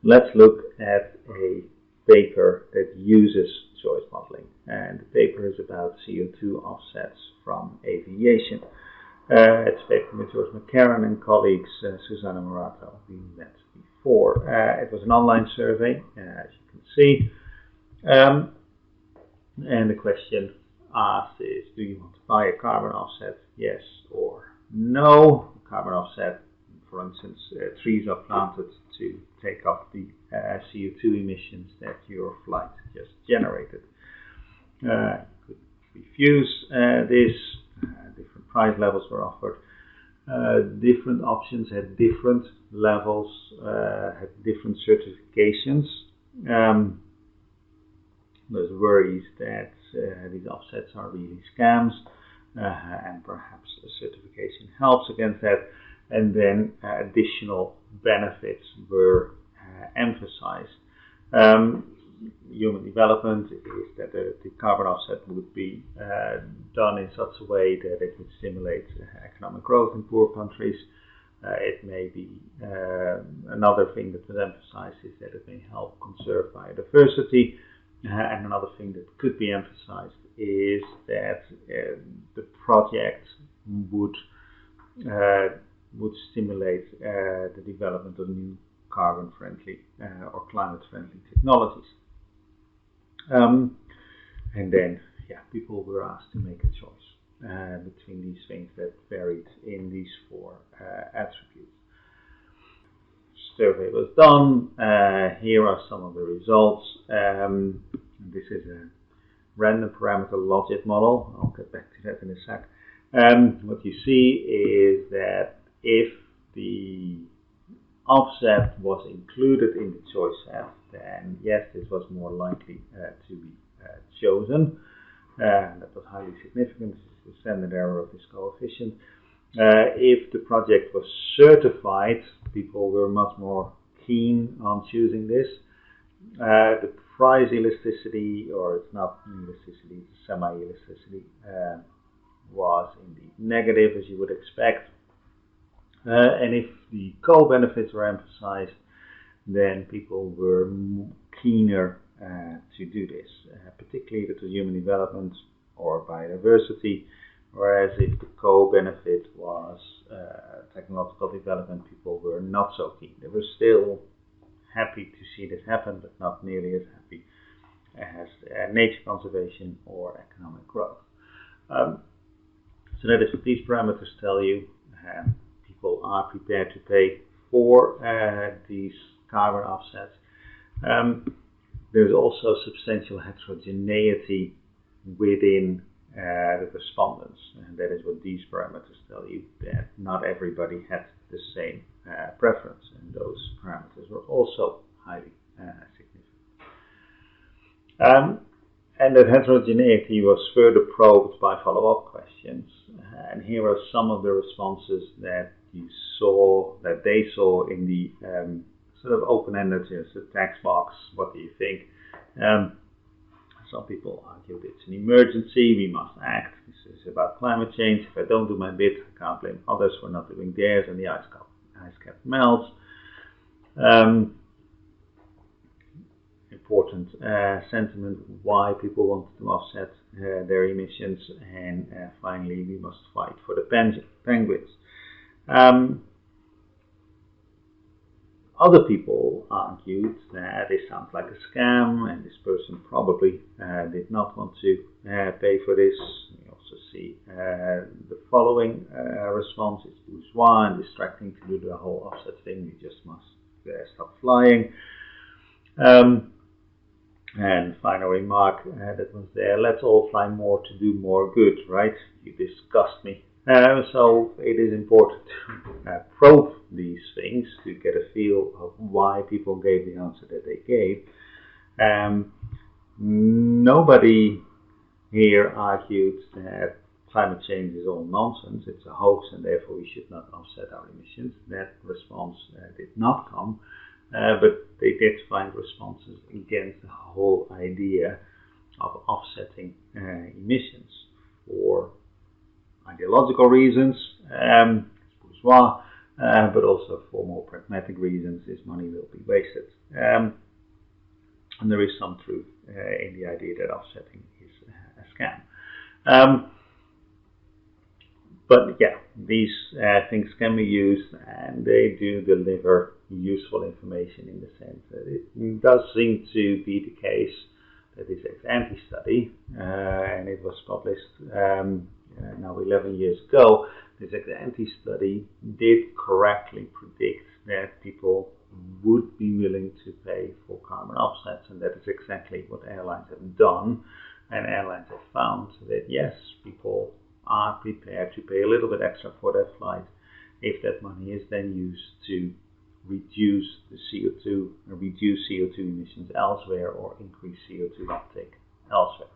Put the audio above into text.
Let's look at a paper that uses choice modeling, and the paper is about CO2 offsets from aviation. It's a paper with George McCarran and colleagues, Susanna Morato, we met before. It was an online survey, as you can see, and the question asked is, do you want to buy a carbon offset, yes or no? Carbon offset, for instance, trees are planted to take off the CO2 emissions that your flight just generated. You could refuse this. Different price levels were offered. Different options had different levels, had different certifications. There's worries that these offsets are really scams, and perhaps a certification helps against that. And then additional benefits were emphasized. Human development is that the carbon offset would be done in such a way that it would stimulate economic growth in poor countries. It may be another thing that was emphasized is that it may help conserve biodiversity. And another thing that could be emphasized is that the project would stimulate the development of new carbon-friendly or climate-friendly technologies. And then, people were asked to make a choice between these things that varied in these four attributes. Survey was done. Here are some of the results. This is a random parameter logic model. I'll get back to that in a sec. What you see is that if the offset was included in the choice set, then yes, this was more likely to be chosen. That was highly significant. This is the standard error of this coefficient. If the project was certified, people were much more keen on choosing this. The price elasticity, or it's not elasticity, it's semi-elasticity, was indeed negative, as you would expect. And if the co-benefits were emphasized, then people were keener to do this, particularly if it was human development or biodiversity. Whereas if the co-benefit was technological development, people were not so keen. They were still happy to see this happen, but not nearly as happy as nature conservation or economic growth. So that is what these parameters tell you. People are prepared to pay for these carbon offsets. There's also substantial heterogeneity within the respondents, and that is what these parameters tell you, that not everybody had the same preference, and those parameters were also highly significant. And that heterogeneity was further probed by follow-up questions, and here are some of the responses that they saw in the sort of open-ended, the text box. What do you think? Some people argued it's an emergency, we must act. This is about climate change. If I don't do my bit, I can't blame others for not doing theirs, and the ice cap melts. Important sentiment why people wanted to offset their emissions, and finally, we must fight for the penguins. Other people argued that this sounds like a scam, and this person probably did not want to pay for this. We also see the following response: it's bourgeois and distracting to do the whole offset thing. We just must stop flying. And final remark that was there: let's all fly more to do more good, right? You disgust me. So it is important to probe these things to get a feel of why people gave the answer that they gave. Nobody here argued that climate change is all nonsense, it's a hoax, and therefore we should not offset our emissions. That response did not come, but they did find responses against the whole idea of offsetting emissions for ideological reasons, bourgeois, but also for more pragmatic reasons, this money will be wasted. And there is some truth in the idea that offsetting is a scam. But yeah, these things can be used, and they do deliver useful information in the sense that it does seem to be the case that this ex-ante study, and it was published now 11 years ago, this ex-ante study did correctly predict that people would be willing to pay for carbon offsets, and that is exactly what airlines have done. And airlines have found that yes, people are prepared to pay a little bit extra for that flight if that money is then used to reduce the CO2 emissions elsewhere or increase CO2 uptake elsewhere.